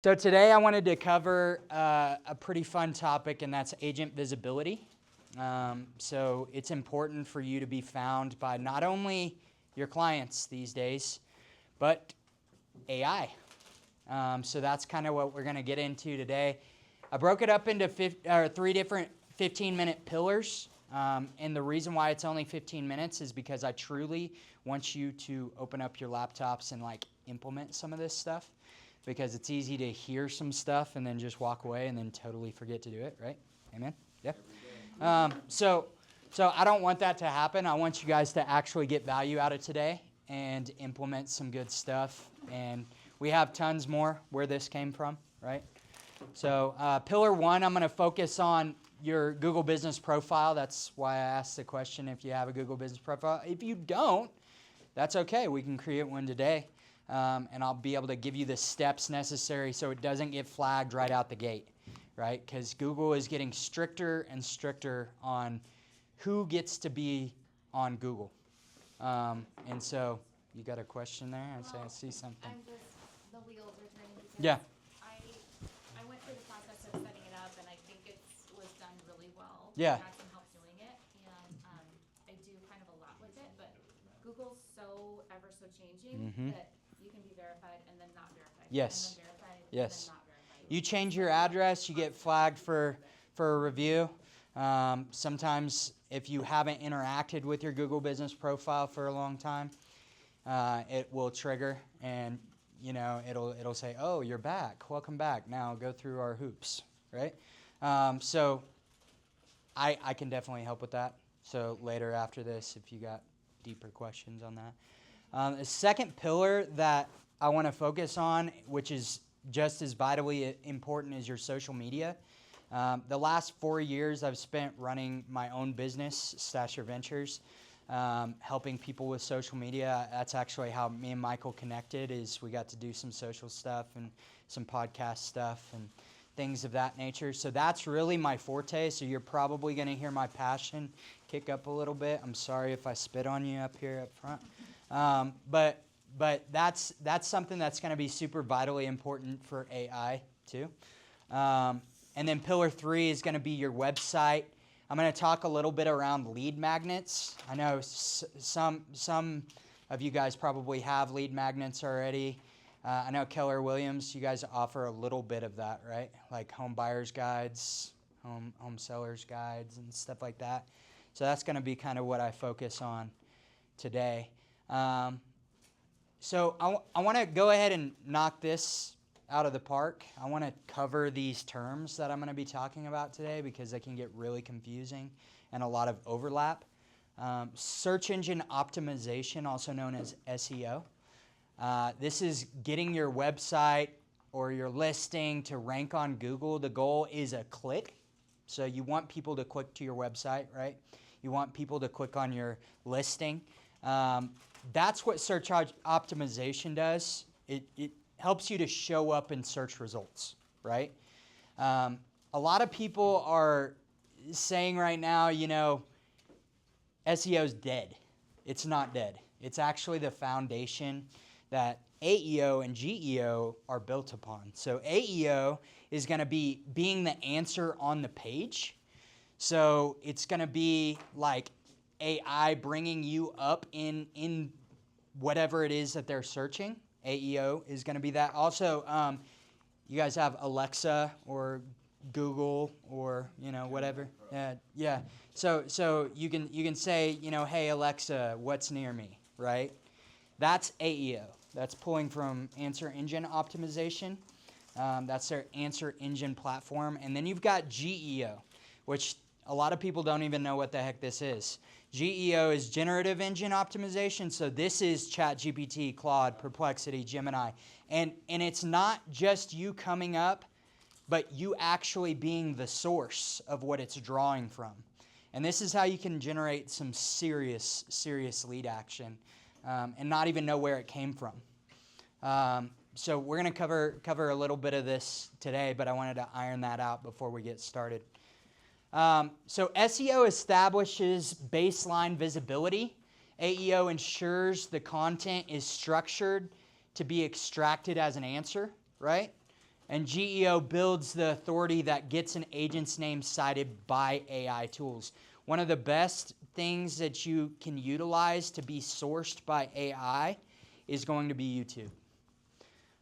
So today I wanted to cover a pretty fun topic, and that's agent visibility. So it's important for you to be found by not only your clients these days, but AI. So that's kind of what we're going to get into today. I broke it up into three different 15-minute pillars. And the reason why it's only 15 minutes is because I truly want you to open up your laptops and implement some of this stuff, because it's easy to hear some stuff and then just walk away and then totally forget to do it, right? Amen? Yeah. So I don't want that to happen. I want you guys to actually get value out of today and implement some good stuff. And we have tons more where this came from, right? So pillar one, I'm going to focus on your Google business profile. That's why I asked the question if you have a Google business profile. If you don't, that's okay. We can create one today. And I'll be able to give you the steps necessary so it doesn't get flagged right out the gate, right? Because Google is getting stricter and stricter on who gets to be on Google. And so you got a question there? I see something. The wheels are turning because yeah. I went through the process of setting it up, and I think it was done really well. Yeah. I had some help doing it, and I do kind of a lot with it, but Google's so ever so changing that you can be verified and then not verified. Yes. And then verified yes. and then not verified. You change your address, you get flagged for a review. Sometimes if you haven't interacted with your Google business profile for a long time, it will trigger, and it'll say, "Oh, you're back. Welcome back. Now go through our hoops," right? So I can definitely help with that. So later after this, if you got deeper questions on that. The second pillar that I want to focus on, which is just as vitally important as your social media. The last 4 years I've spent running my own business, Stasher Ventures, helping people with social media. That's actually how me and Michael connected, is we got to do some social stuff and some podcast stuff and things of that nature. So that's really my forte. So you're probably going to hear my passion kick up a little bit. I'm sorry if I spit on you up here up front. But that's something that's going to be super vitally important for AI too. And then pillar 3 is going to be your website. I'm going to talk a little bit around lead magnets. I know some of you guys probably have lead magnets already. I know Keller Williams, you guys offer a little bit of that, right? Like home buyers guides, home sellers guides, and stuff like that. So that's going to be kind of what I focus on today. So I want to go ahead and knock this out of the park. I want to cover these terms that I'm going to be talking about today because they can get really confusing and a lot of overlap. Search engine optimization, also known as SEO. This is getting your website or your listing to rank on Google. The goal is a click. So you want people to click to your website, right? You want people to click on your listing. That's what search optimization does. It helps you to show up in search results, right? A lot of people are saying right now, SEO is dead. It's not dead. It's actually the foundation that AEO and GEO are built upon. So AEO is going to be being the answer on the page. So it's going to be like AI bringing you up in whatever it is that they're searching. AEO is going to be that. Also, you guys have Alexa or Google or whatever. Yeah. So you can say hey Alexa, what's near me, right? That's AEO. That's pulling from answer engine optimization. That's their answer engine platform. And then you've got GEO, which a lot of people don't even know what the heck this is. GEO is generative engine optimization. So this is ChatGPT, Claude, Perplexity, Gemini. And it's not just you coming up, but you actually being the source of what it's drawing from. And this is how you can generate some serious lead action and not even know where it came from. So we're going to cover a little bit of this today, but I wanted to iron that out before we get started. So SEO establishes baseline visibility. AEO ensures the content is structured to be extracted as an answer, right? And GEO builds the authority that gets an agent's name cited by AI tools. One of the best things that you can utilize to be sourced by AI is going to be YouTube.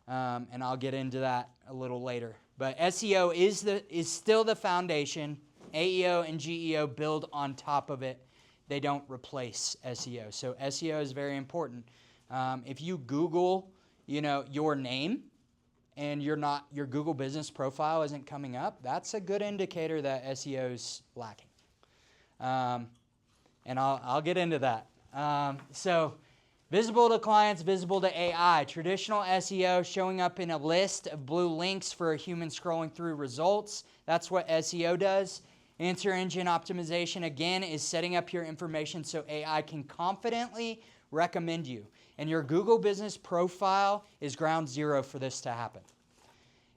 And I'll get into that a little later. But SEO is still the foundation. AEO and GEO build on top of it. They don't replace SEO. So SEO is very important. If you Google, your name and your Google business profile isn't coming up, that's a good indicator that SEO is lacking. And I'll get into that. So visible to clients, visible to AI. Traditional SEO showing up in a list of blue links for a human scrolling through results. That's what SEO does. Answer engine optimization, again, is setting up your information so AI can confidently recommend you. And your Google business profile is ground zero for this to happen.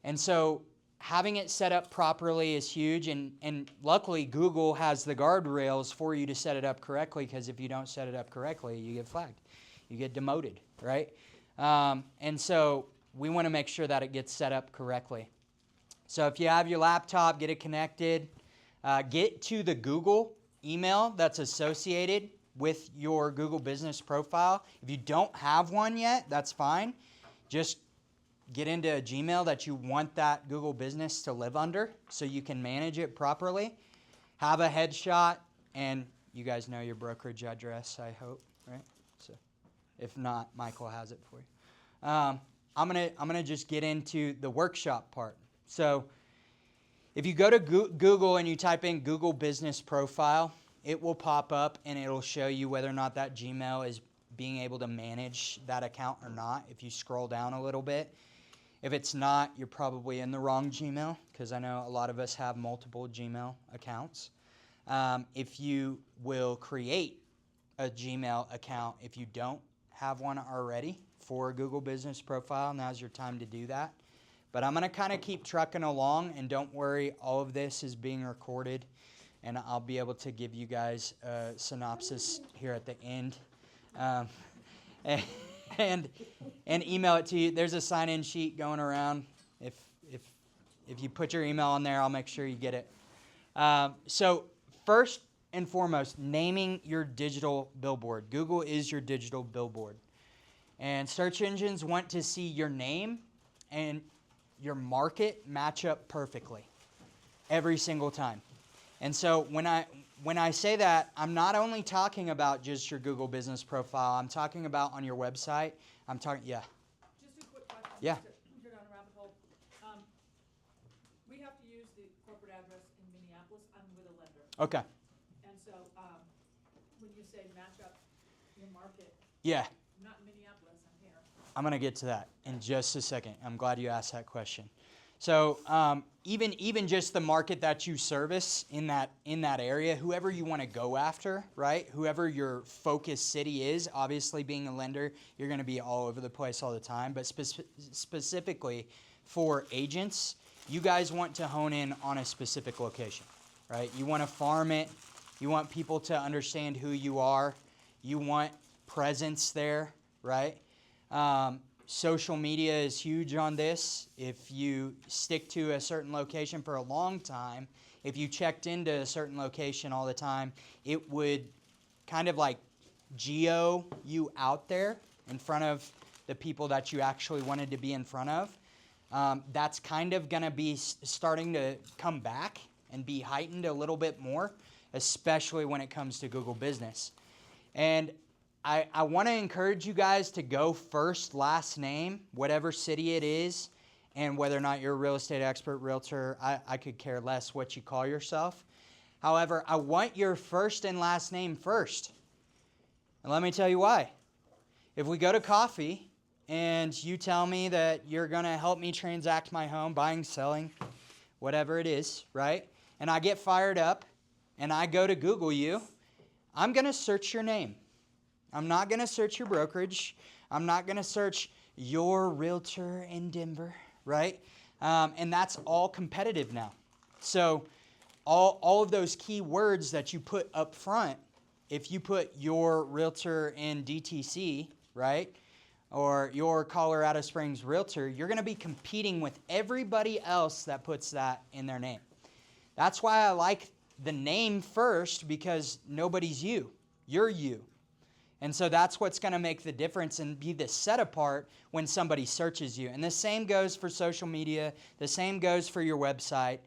And so having it set up properly is huge. And luckily, Google has the guardrails for you to set it up correctly, because if you don't set it up correctly, you get flagged. You get demoted, right? And so we want to make sure that it gets set up correctly. So if you have your laptop, get it connected. Get to the Google email that's associated with your Google business profile. If you don't have one yet, that's fine. Just get into a Gmail that you want that Google business to live under so you can manage it properly. Have a headshot, and you guys know your brokerage address, I hope, right? So if not, Michael has it for you. I'm gonna just get into the workshop part. So if you go to Google and you type in Google Business Profile, it will pop up and it'll show you whether or not that Gmail is being able to manage that account or not. If you scroll down a little bit, if it's not, you're probably in the wrong Gmail, because I know a lot of us have multiple Gmail accounts. If you will create a Gmail account, if you don't have one already for a Google Business Profile, now's your time to do that. But I'm going to kind of keep trucking along, and don't worry, all of this is being recorded, and I'll be able to give you guys a synopsis here at the end, and email it to you. There's a sign-in sheet going around. If you put your email on there, I'll make sure you get it. So first and foremost, naming your digital billboard. Google is your digital billboard, and search engines want to see your name and your market match up perfectly every single time. And so when I say that, I'm not only talking about just your Google business profile. I'm talking about on your website. I'm talking, yeah. Just a quick question. Yeah. To go down a rabbit hole. We have to use the corporate address in Minneapolis. I'm with a lender. Okay. And so when you say match up your market, Yeah. I'm not in Minneapolis, I'm here. I'm going to get to that in just a second. I'm glad you asked that question. So even just the market that you service in that area, whoever you want to go after, right? Whoever your focus city is, obviously being a lender, you're going to be all over the place all the time. But specifically for agents, you guys want to hone in on a specific location, right? You want to farm it. You want people to understand who you are. You want presence there, right? Social media is huge on this. If you stick to a certain location for a long time, if you checked into a certain location all the time, it would kind of like geo you out there in front of the people that you actually wanted to be in front of. That's kind of going to be starting to come back and be heightened a little bit more, especially when it comes to Google Business. And I want to encourage you guys to go first, last name, whatever city it is, and whether or not you're a real estate expert, realtor, I could care less what you call yourself. However, I want your first and last name first. And let me tell you why. If we go to coffee and you tell me that you're going to help me transact my home, buying, selling, whatever it is, right? And I get fired up and I go to Google you, I'm going to search your name. I'm not going to search your brokerage. I'm not going to search your realtor in Denver, right? And that's all competitive now. So all of those key words that you put up front, if you put your realtor in DTC, right, or your Colorado Springs realtor, you're going to be competing with everybody else that puts that in their name. That's why I like the name first, because nobody's you. You're you. And so that's what's going to make the difference and be the set apart when somebody searches you. And the same goes for social media. The same goes for your website.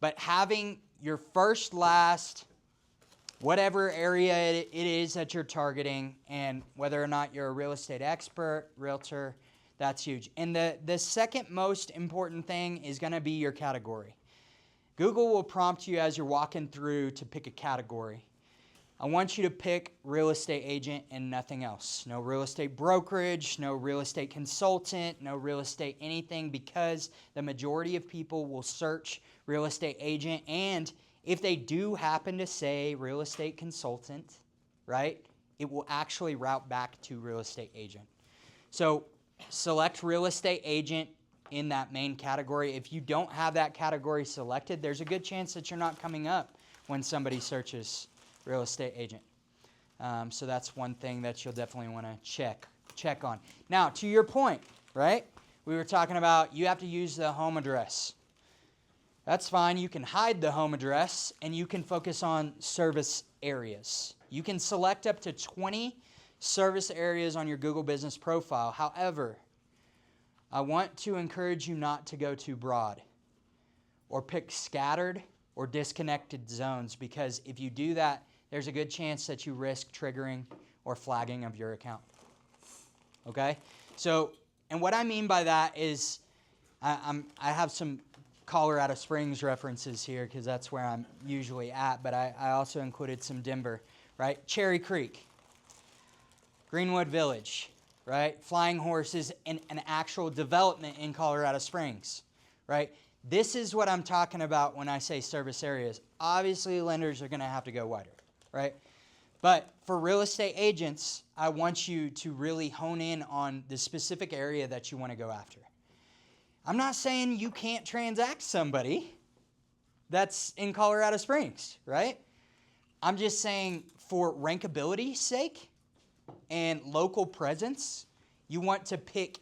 But having your first, last, whatever area it is that you're targeting, and whether or not you're a real estate expert, realtor, that's huge. And the second most important thing is going to be your category. Google will prompt you as you're walking through to pick a category. I want you to pick real estate agent and nothing else. No real estate brokerage, no real estate consultant, no real estate anything, because the majority of people will search real estate agent. And if they do happen to say real estate consultant, right, it will actually route back to real estate agent. So select real estate agent in that main category. If you don't have that category selected, there's a good chance that you're not coming up when somebody searches real estate agent. So that's one thing that you'll definitely want to check on. Now, to your point, right? We were talking about you have to use the home address. That's fine. You can hide the home address and you can focus on service areas. You can select up to 20 service areas on your Google Business profile. However, I want to encourage you not to go too broad or pick scattered or disconnected zones, because if you do that, there's a good chance that you risk triggering or flagging of your account. Okay? So, and what I mean by that is I have some Colorado Springs references here because that's where I'm usually at, but I also included some Denver, right? Cherry Creek, Greenwood Village, right? Flying Horses, and an actual development in Colorado Springs, right? This is what I'm talking about when I say service areas. Obviously, lenders are going to have to go wider, right? But for real estate agents, I want you to really hone in on the specific area that you want to go after. I'm not saying you can't transact somebody that's in Colorado Springs, right? I'm just saying for rankability's sake and local presence, you want to pick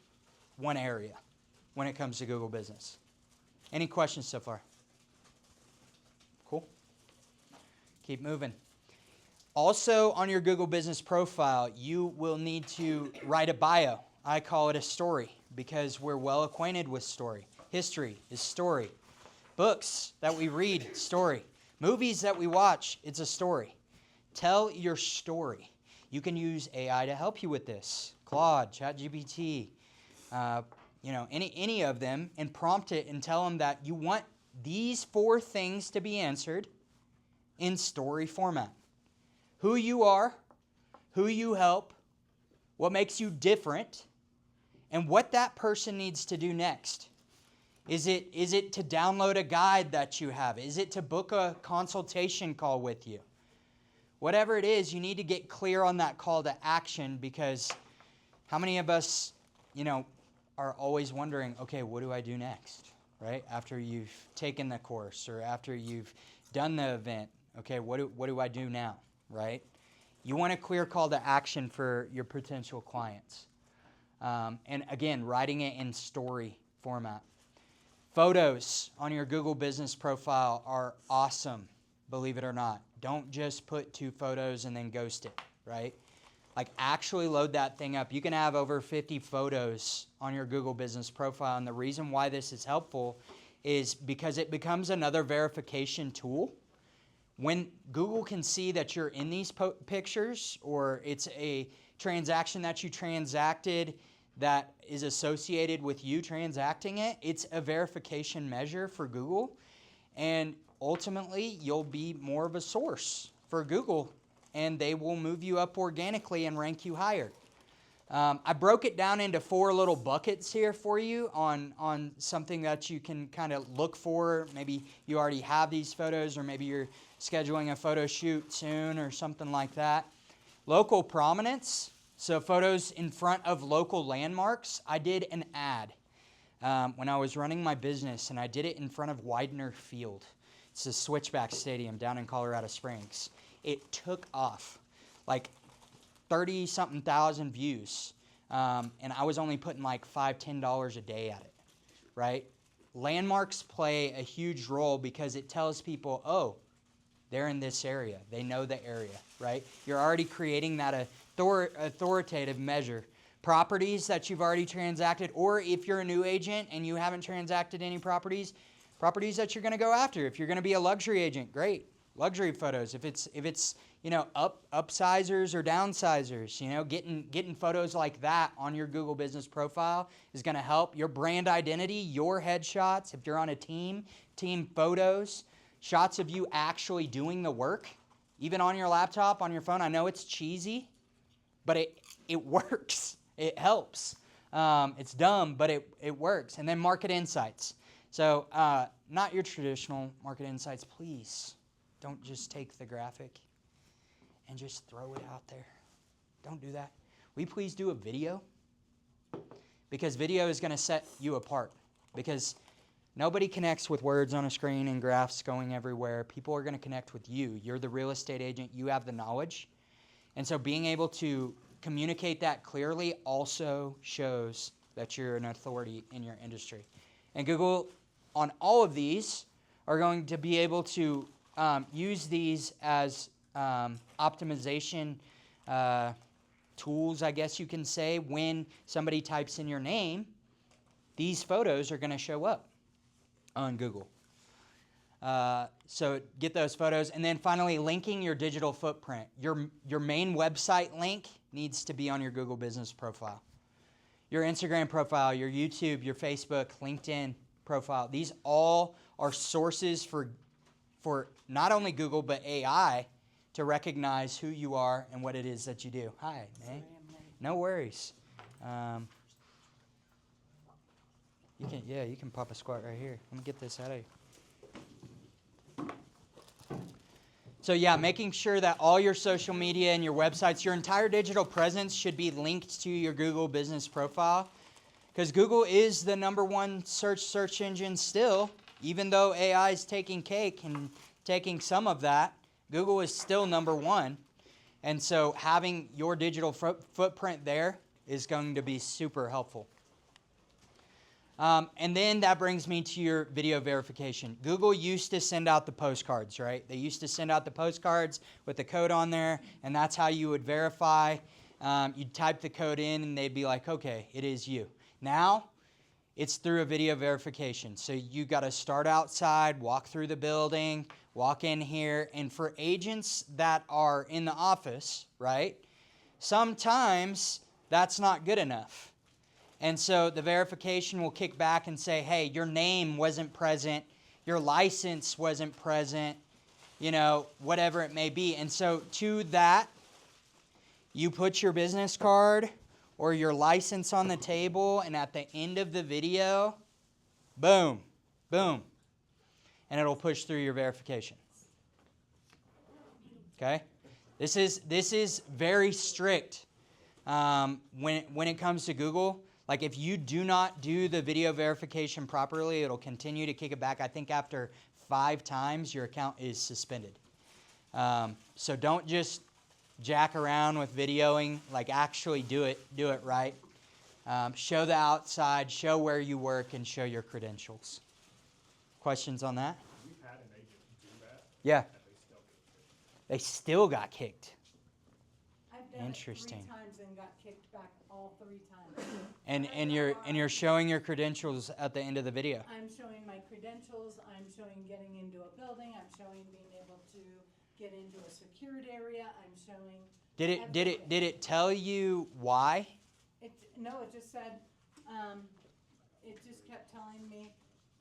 one area when it comes to Google Business. Any questions so far? Cool. Keep moving. Also, on your Google Business profile, you will need to write a bio. I call it a story because we're well acquainted with story. History is story. Books that we read, story. Movies that we watch, it's a story. Tell your story. You can use AI to help you with this. Claude, ChatGPT, any of them, and prompt it and tell them that you want these 4 things to be answered in story format. Who you are, who you help, what makes you different, and what that person needs to do next. Is it to download a guide that you have? Is it to book a consultation call with you? Whatever it is, you need to get clear on that call to action, because how many of us, are always wondering, okay, what do I do next, right? After you've taken the course or after you've done the event, okay, what do I do now, right? You want a clear call to action for your potential clients. And again, writing it in story format. Photos on your Google Business profile are awesome, believe it or not. Don't just put 2 photos and then ghost it, right? Like, actually load that thing up. You can have over 50 photos on your Google Business profile. And the reason why this is helpful is because it becomes another verification tool. When Google can see that you're in these pictures, or it's a transaction that you transacted that is associated with you transacting it, it's a verification measure for Google. And ultimately, you'll be more of a source for Google, and they will move you up organically and rank you higher. I broke it down into 4 little buckets here for you on something that you can kind of look for. Maybe you already have these photos, or maybe you're scheduling a photo shoot soon or something like that. Local prominence, so photos in front of local landmarks. I did an ad when I was running my business, and I did it in front of Widener Field. It's a Switchback Stadium down in Colorado Springs. It took off, like 30-something thousand views. and I was only putting like $5, $10 a day at it, right? Landmarks play a huge role because it tells people, oh, they're in this area. They know the area, right? You're already creating that authoritative measure. Properties that you've already transacted, or if you're a new agent and you haven't transacted any properties that you're going to go after. If you're going to be a luxury agent, great. Luxury photos. If it's upsizers or downsizers, getting photos like that on your Google business profile is going to help your brand identity, your headshots. If you're on a team photos, shots of you actually doing the work, even on your laptop, on your phone. I know it's cheesy, but it works. It helps. It's dumb, but it works. And then market insights. So not your traditional market insights. Please don't just take the graphic and just throw it out there. Don't do that. Will you please do a video? Because video is going to set you apart. Because nobody connects with words on a screen and graphs going everywhere. People are going to connect with you. You're the real estate agent. You have the knowledge. And so being able to communicate that clearly also shows that you're an authority in your industry. And Google, on all of these, are going to be able to use these as optimization tools, I guess you can say. When somebody types in your name, these photos are going to show up on Google. So get those photos. And then finally, linking your digital footprint. Your main website link needs to be on your Google business profile. Your Instagram profile, your YouTube, your Facebook, LinkedIn profile. These all are sources for not only Google, but AI to recognize who you are and what it is that you do. Hi, man. No worries. You can pop a squat right here. Let me get this out of you. So yeah, making sure that all your social media and your websites, your entire digital presence should be linked to your Google business profile. Because Google is the #1 search engine still. Even though AI is taking cake and taking some of that, Google is still #1. And so having your digital footprint there is going to be super helpful. And then that brings me to your video verification. Google used to send out the postcards, right? They used to send out the postcards with the code on there, and that's how you would verify. You'd type the code in, and they'd be like, okay, it is you. Now, it's through a video verification. So you got to start outside, walk through the building, walk in here. And for agents that are in the office, right, sometimes that's not good enough. And so the verification will kick back and say, hey, your name wasn't present, your license wasn't present, whatever it may be. And so to that, you put your business card or your license on the table, and at the end of the video, boom, boom, and it'll push through your verification. Okay? This is very strict when it comes to Google. Like if you do not do the video verification properly, it'll continue to kick it back. I think after 5 times, your account is suspended. So don't just jack around with videoing. Like actually do it right. Show the outside, show where you work, and show your credentials. Questions on that? We've had an agent do that. Yeah. And they still get kicked. They still got kicked. I've done Interesting. it 3 times and got kicked back all 3 times. And you're showing your credentials at the end of the video. I'm showing my credentials, I'm showing getting into a building, I'm showing being able to get into a secured area, I'm showing Did it tell you why? No, it just said, it just kept telling me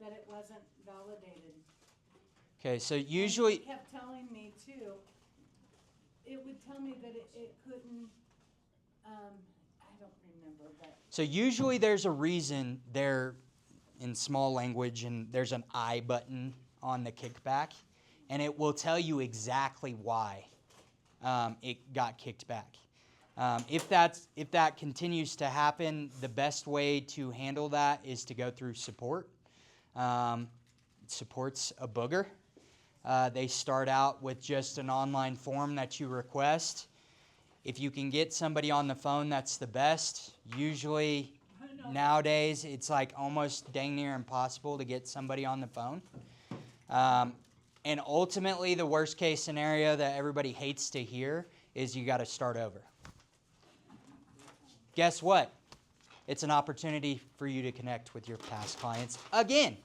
that it wasn't validated. Okay, so And usually it kept telling me too, it would tell me that it couldn't, I don't remember, but. So usually there's a reason there in small language, and there's an I button on the kickback, and it will tell you exactly why it got kicked back. If that continues to happen, the best way to handle that is to go through support. Support's a booger. They start out with just an online form that you request. If you can get somebody on the phone, that's the best. Usually nowadays, it's like almost dang near impossible to get somebody on the phone. And ultimately, the worst case scenario that everybody hates to hear is you got to start over. Guess what? It's an opportunity for you to connect with your past clients again.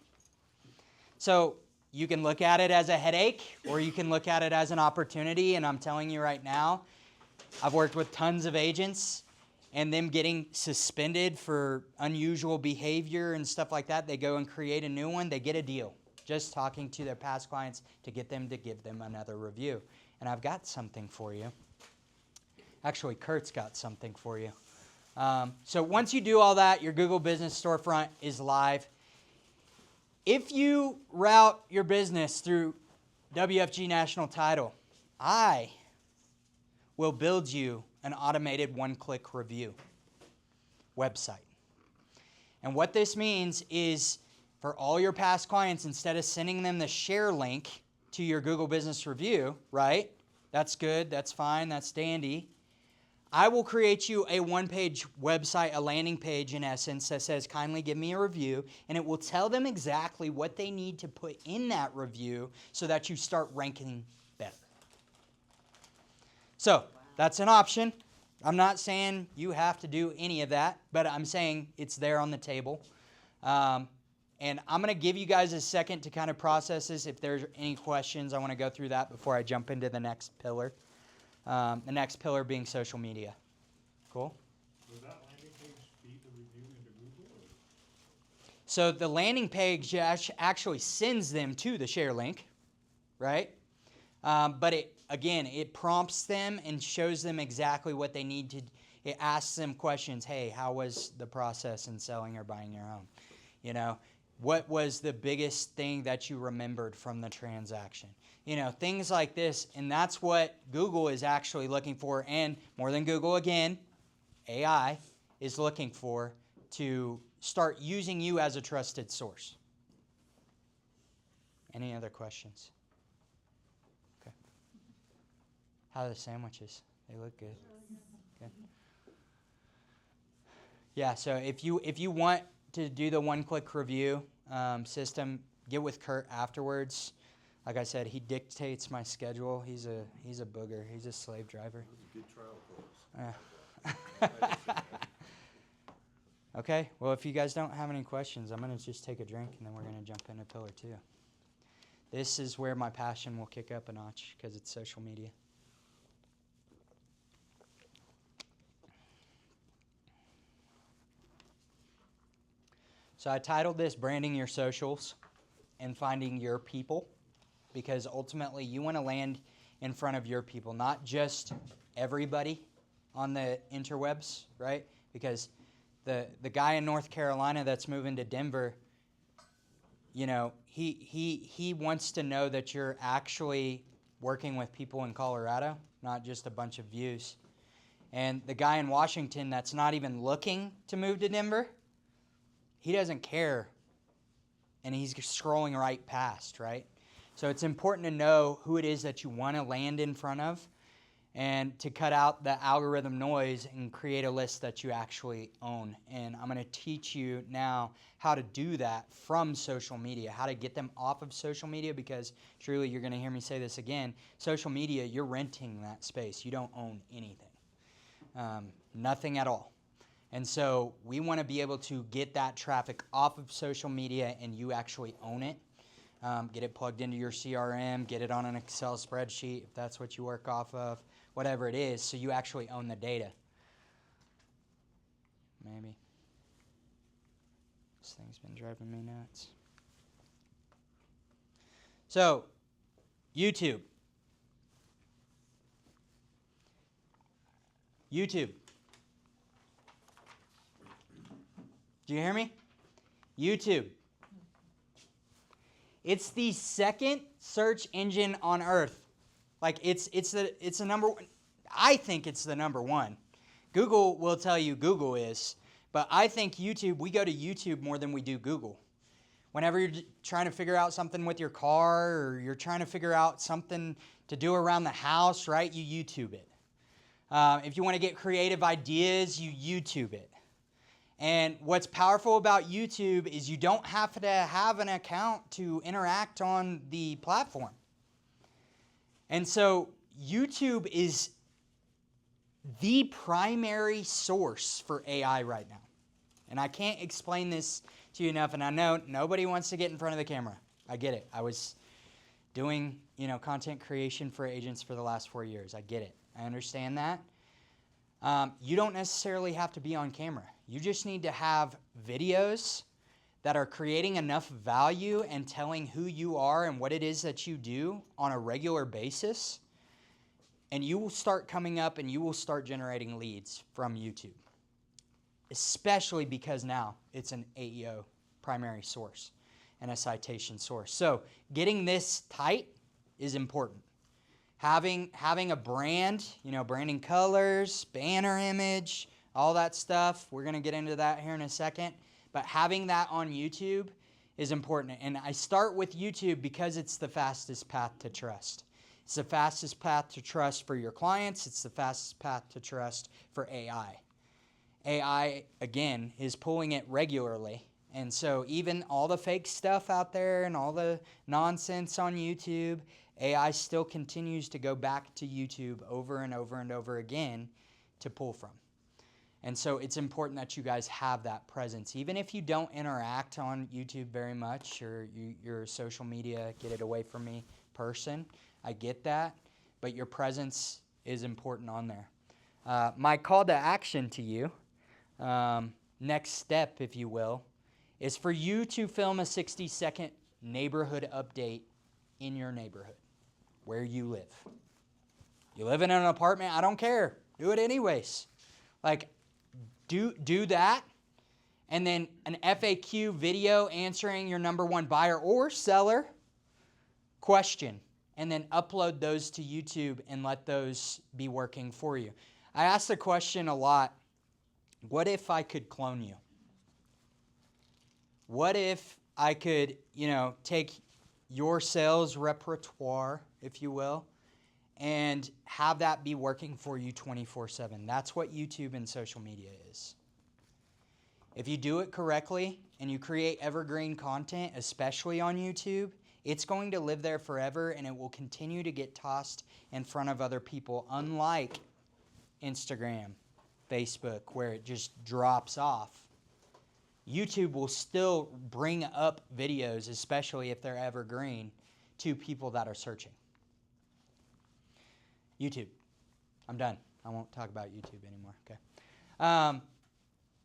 So you can look at it as a headache, or you can look at it as an opportunity. And I'm telling you right now, I've worked with tons of agents, and them getting suspended for unusual behavior and stuff like that. They go and create a new one. They get a deal just talking to their past clients to get them to give them another review. And I've got something for you. Actually, Kurt's got something for you. So once you do all that, your Google Business Storefront is live. If you route your business through WFG National Title, I will build you an automated one-click review website. And what this means is for all your past clients, instead of sending them the share link to your Google Business Review, right? That's good, that's fine, that's dandy. I will create you a one-page website, a landing page in essence, that says, kindly give me a review, and it will tell them exactly what they need to put in that review so that you start ranking better. So that's an option. I'm not saying you have to do any of that, but I'm saying it's there on the table. And I'm going to give you guys a second to kind of process this. If there's any questions, I want to go through that before I jump into the next pillar. The next pillar being social media. Cool? Will that landing page feed the review into Google? So the landing page actually sends them to the share link, right? But it prompts them and shows them exactly what they need to. It asks them questions. Hey, how was the process in selling or buying your home? You know, what was the biggest thing that you remembered from the transaction? You know, things like this. And that's what Google is actually looking for. And more than Google, again, AI is looking for to start using you as a trusted source. Any other questions? Okay. How are the sandwiches? They look good. Okay. Yeah, so if you want to do the one-click review system, get with Kurt afterwards. Like I said, he dictates my schedule. He's a booger. He's a slave driver. Good trial close. Okay, well, if you guys don't have any questions, I'm going to just take a drink, and then we're going to jump into pillar 2. This is where my passion will kick up a notch because it's social media. So I titled this Branding Your Socials and Finding Your People, because ultimately you want to land in front of your people, not just everybody on the interwebs, right? Because the guy in North Carolina that's moving to Denver, you know, he wants to know that you're actually working with people in Colorado, not just a bunch of views. And the guy in Washington that's not even looking to move to Denver, he doesn't care, and he's scrolling right past, right? So it's important to know who it is that you want to land in front of and to cut out the algorithm noise and create a list that you actually own. And I'm going to teach you now how to do that from social media, how to get them off of social media, because truly, you're going to hear me say this again, social media, you're renting that space. You don't own anything, nothing at all. And so we want to be able to get that traffic off of social media and you actually own it. Get it plugged into your CRM, get it on an Excel spreadsheet if that's what you work off of, whatever it is, so you actually own the data. Maybe. This thing's been driving me nuts. So, YouTube. Do you hear me? YouTube. It's the second search engine on earth. Like it's the number one. I think it's the number one. Google will tell you Google is, but I think YouTube, we go to YouTube more than we do Google. Whenever you're trying to figure out something with your car or you're trying to figure out something to do around the house, right? You YouTube it. If you want to get creative ideas, you YouTube it. And what's powerful about YouTube is you don't have to have an account to interact on the platform. And so YouTube is the primary source for AI right now. And I can't explain this to you enough, and I know nobody wants to get in front of the camera. I get it. I was doing, content creation for agents for the last 4 years. I get it. I understand that. You don't necessarily have to be on camera. You just need to have videos that are creating enough value and telling who you are and what it is that you do on a regular basis. And you will start coming up and you will start generating leads from YouTube. Especially because now it's an AEO primary source and a citation source. So getting this tight is important. Having a brand, branding colors, banner image, all that stuff. We're going to get into that here in a second. But having that on YouTube is important. And I start with YouTube because it's the fastest path to trust. It's the fastest path to trust for your clients. It's the fastest path to trust for AI. AI, again, is pulling it regularly. And so even all the fake stuff out there and all the nonsense on YouTube, AI still continues to go back to YouTube over and over and over again to pull from. And so it's important that you guys have that presence. Even if you don't interact on YouTube very much, or you're a social media, get it away from me person, I get that, but your presence is important on there. My call to action to you, next step, if you will, is for you to film a 60-second neighborhood update in your neighborhood, where you live. You live in an apartment, I don't care. Do it anyways. Do that, and then an FAQ video answering your number one buyer or seller question, and then upload those to YouTube and let those be working for you. I ask the question a lot, what if I could clone you? What if I could, take your sales repertoire, if you will, and have that be working for you 24/7. That's what YouTube and social media is. If you do it correctly and you create evergreen content, especially on YouTube, it's going to live there forever and it will continue to get tossed in front of other people, unlike Instagram, Facebook, where it just drops off. YouTube will still bring up videos, especially if they're evergreen, to people that are searching. YouTube. I'm done. I won't talk about YouTube anymore. Okay.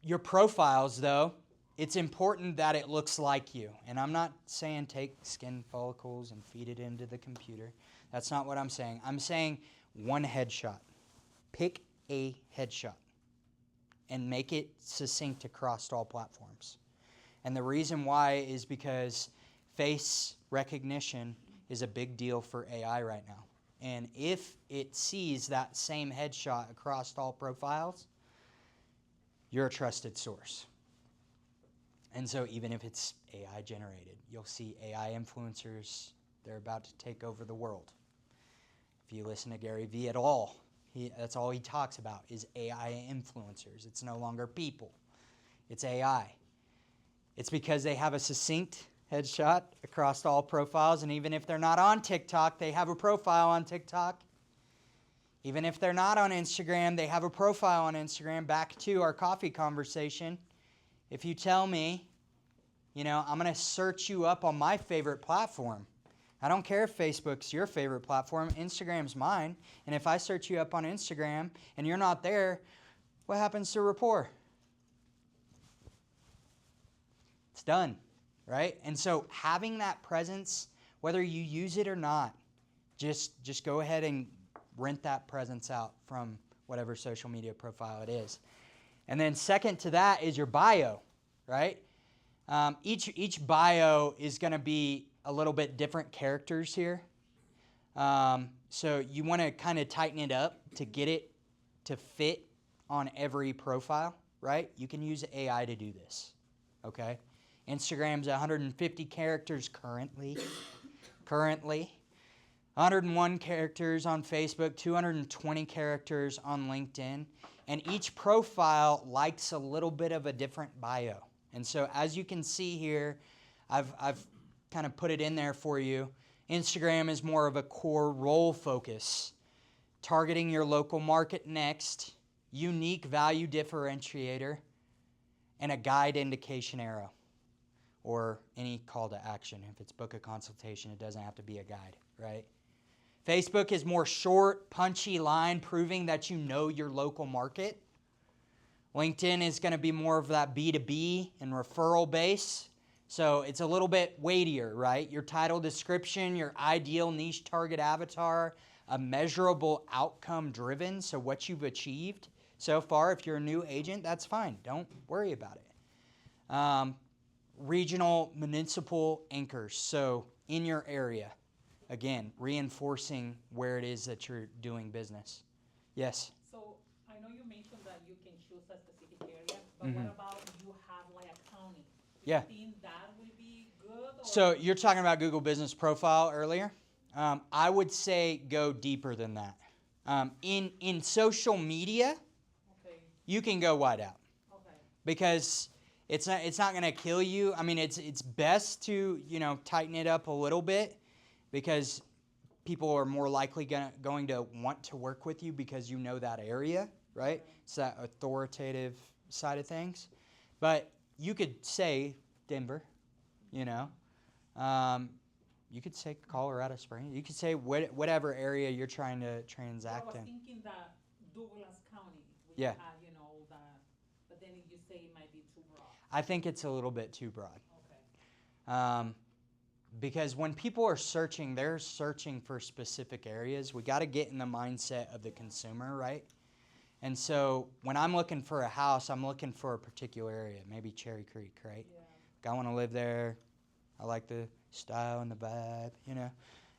Your profiles, though, it's important that it looks like you. And I'm not saying take skin follicles and feed it into the computer. That's not what I'm saying. I'm saying one headshot. Pick a headshot and make it succinct across all platforms. And the reason why is because face recognition is a big deal for AI right now. And if it sees that same headshot across all profiles, you're a trusted source. And so even if it's AI generated, you'll see AI influencers, they're about to take over the world. If you listen to Gary Vee at all, that's all he talks about is AI influencers. It's no longer people. It's AI. It's because they have a succinct headshot across all profiles, and even if they're not on TikTok, they have a profile on TikTok. Even if they're not on Instagram, they have a profile on Instagram. Back to our coffee conversation. If you tell me, I'm going to search you up on my favorite platform. I don't care if Facebook's your favorite platform. Instagram's mine. And if I search you up on Instagram and you're not there, what happens to rapport? It's done, right? And so having that presence, whether you use it or not, just go ahead and rent that presence out from whatever social media profile it is. And then second to that is your bio, right? Each bio is going to be a little bit different characters here. So you want to kind of tighten it up to get it to fit on every profile, right? You can use AI to do this, okay? Instagram's 150 characters currently. 101 characters on Facebook, 220 characters on LinkedIn, and each profile likes a little bit of a different bio. And so as you can see here, I've kind of put it in there for you. Instagram is more of a core role focus, targeting your local market next, unique value differentiator, and a guide indication arrow, or any call to action. If it's book a consultation, it doesn't have to be a guide, right? Facebook is more short, punchy line, proving that you know your local market. LinkedIn is going to be more of that B2B and referral base. So it's a little bit weightier, right? Your title description, your ideal niche target avatar, a measurable outcome driven, so what you've achieved so far. If you're a new agent, that's fine. Don't worry about it. Regional municipal anchors, so in your area. Again, reinforcing where it is that you're doing business. Yes? So I know you mentioned that you can choose a specific area, but what about you have like a county? Do Yeah. you think that will be good? Or? So you're talking about Google Business Profile earlier. I would say go deeper than that. In social media, Okay. you can go wide out Okay. because it's not going to kill you. I mean, it's best to tighten it up a little bit because people are more likely going to want to work with you because you know that area, right? It's that authoritative side of things. But you could say Denver, you could say Colorado Springs. You could say whatever area you're trying to transact I was in. thinking that Douglas County, we Yeah. have, that, but then you say it might be too broad. I think it's a little bit too broad. Okay. Because when people are searching, they're searching for specific areas. We got to get in the mindset of the consumer, right? And so when I'm looking for a house, I'm looking for a particular area, maybe Cherry Creek, right? Yeah. I want to live there. I like the style and the vibe,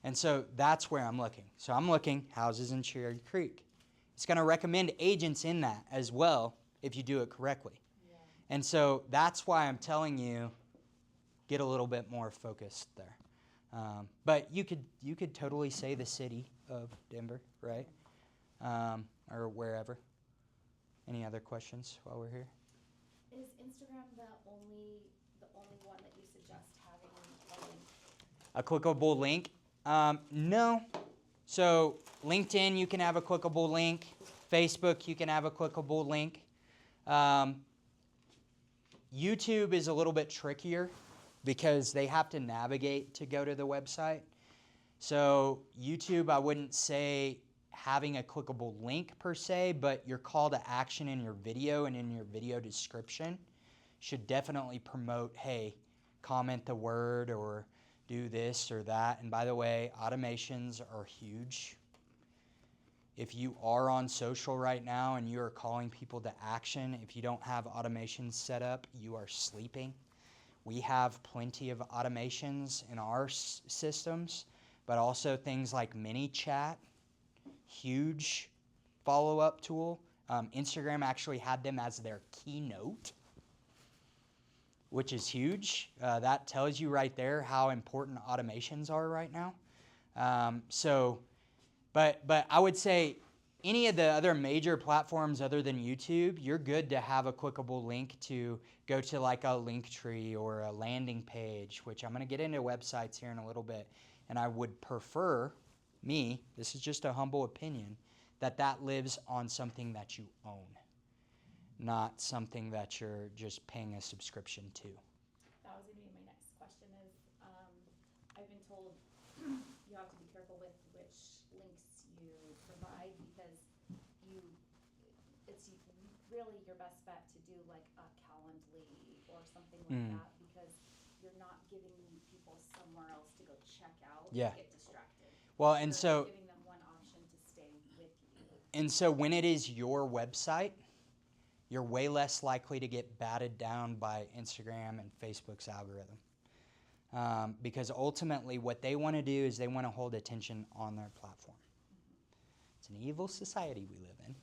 And so that's where I'm looking. So I'm looking houses in Cherry Creek. It's going to recommend agents in that as well if you do it correctly. Yeah. And so that's why I'm telling you, get a little bit more focused there. But you could totally say the city of Denver, right? Or wherever. Any other questions while we're here? Is Instagram the only one that you suggest having a link? A clickable link? No. So LinkedIn, you can have a clickable link. Facebook, you can have a clickable link. YouTube is a little bit trickier because they have to navigate to go to the website. So YouTube, I wouldn't say having a clickable link per se, but your call to action in your video and in your video description should definitely promote, hey, comment the word or do this or that. And by the way, automations are huge. If you are on social right now and you are calling people to action, if you don't have automations set up, you are sleeping. We have plenty of automations in our systems, but also things like ManyChat, huge follow-up tool. Instagram actually had them as their keynote, which is huge. That tells you right there how important automations are right now. But I would say any of the other major platforms other than YouTube, you're good to have a clickable link to go to like a Linktree or a landing page, which I'm going to get into websites here in a little bit. And I would prefer, this is just a humble opinion, that lives on something that you own, not something that you're just paying a subscription to. That was going to be my next question is, I've been told you have to be careful with which links you provide because it's really your best bet to do like a Calendly or something like that because you're not giving people somewhere else to go check out Yeah. and get distracted. Well, and You're so giving them one option to stay with you. And so when it is your website, you're way less likely to get batted down by Instagram and Facebook's algorithm. Because ultimately what they want to do is they want to hold attention on their platform. It's an evil society we live in.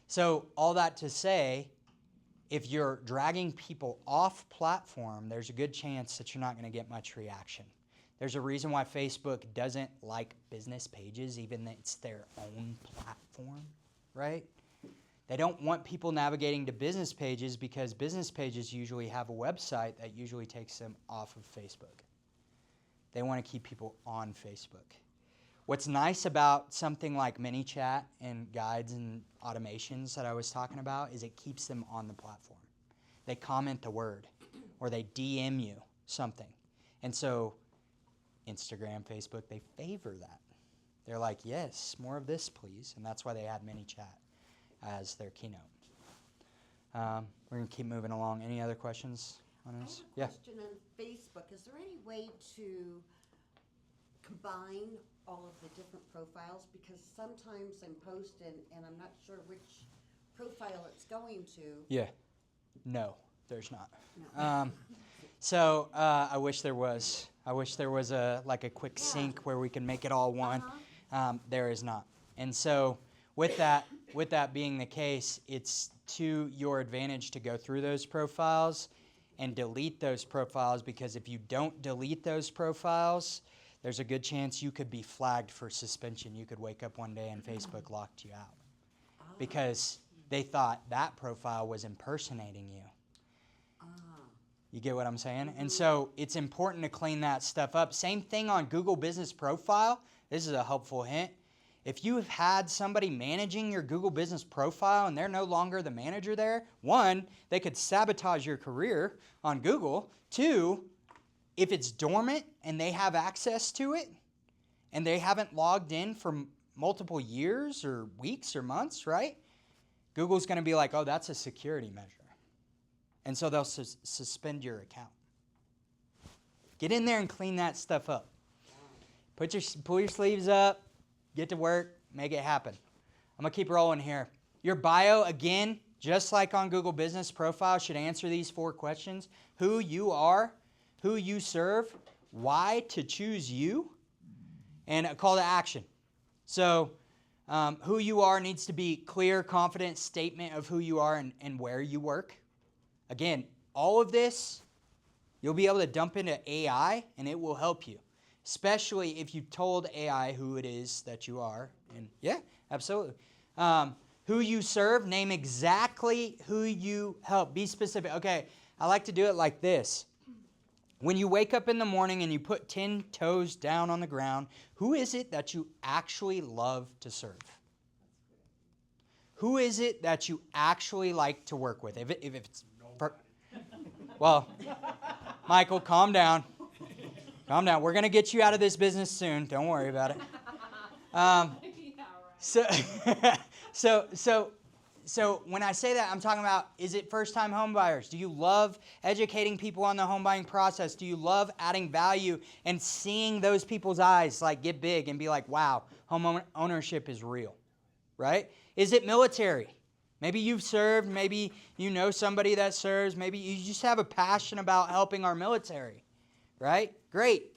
So all that to say, if you're dragging people off platform, there's a good chance that you're not going to get much reaction. There's a reason why Facebook doesn't like business pages, even though it's their own platform, right? They don't want people navigating to business pages because business pages usually have a website that usually takes them off of Facebook. They want to keep people on Facebook. What's nice about something like ManyChat and guides and automations that I was talking about is it keeps them on the platform. They comment the word or they DM you something. And so Instagram, Facebook, they favor that. They're like, yes, more of this, please. And that's why they had ManyChat as their keynote. We're going to keep moving along. Any other questions on this? I have a question on Facebook. Is there any way to combine all of the different profiles? Because sometimes I'm posting and I'm not sure which profile it's going to. Yeah. No, there's not. No. So I wish there was. I wish there was a quick sync where we can make it all one. There is not. And so with that being the case, it's to your advantage to go through those profiles and delete those profiles, because if you don't delete those profiles, there's a good chance you could be flagged for suspension. You could wake up one day and Facebook locked you out because they thought that profile was impersonating you. You get what I'm saying? And so it's important to clean that stuff up. Same thing on Google Business Profile. This is a helpful hint. If you have had somebody managing your Google Business Profile and they're no longer the manager there, one, they could sabotage your career on Google. Two, if it's dormant and they have access to it and they haven't logged in for multiple years or weeks or months, right? Google's going to be like, oh, that's a security measure. And so they'll suspend your account. Get in there and clean that stuff up. Pull your sleeves up, get to work, make it happen. I'm going to keep rolling here. Your bio, again, just like on Google Business Profile, should answer these 4 questions. Who you are, who you serve, why to choose you, and a call to action. So who you are needs to be clear, confident statement of who you are and where you work. Again, all of this, you'll be able to dump into AI, and it will help you, especially if you told AI who it is that you are. And yeah, absolutely. Who you serve, name exactly who you help. Be specific. Okay, I like to do it like this. When you wake up in the morning and you put 10 toes down on the ground, who is it that you actually love to serve? Who is it that you actually like to work with? If it's well, Michael, calm down. Calm down. We're going to get you out of this business soon. Don't worry about it. So when I say that, I'm talking about, is it first-time home buyers? Do you love educating people on the home buying process? Do you love adding value and seeing those people's eyes like get big and be like, wow, home ownership is real, right? Is it military? Maybe you've served, maybe you know somebody that serves, maybe you just have a passion about helping our military, right? Great.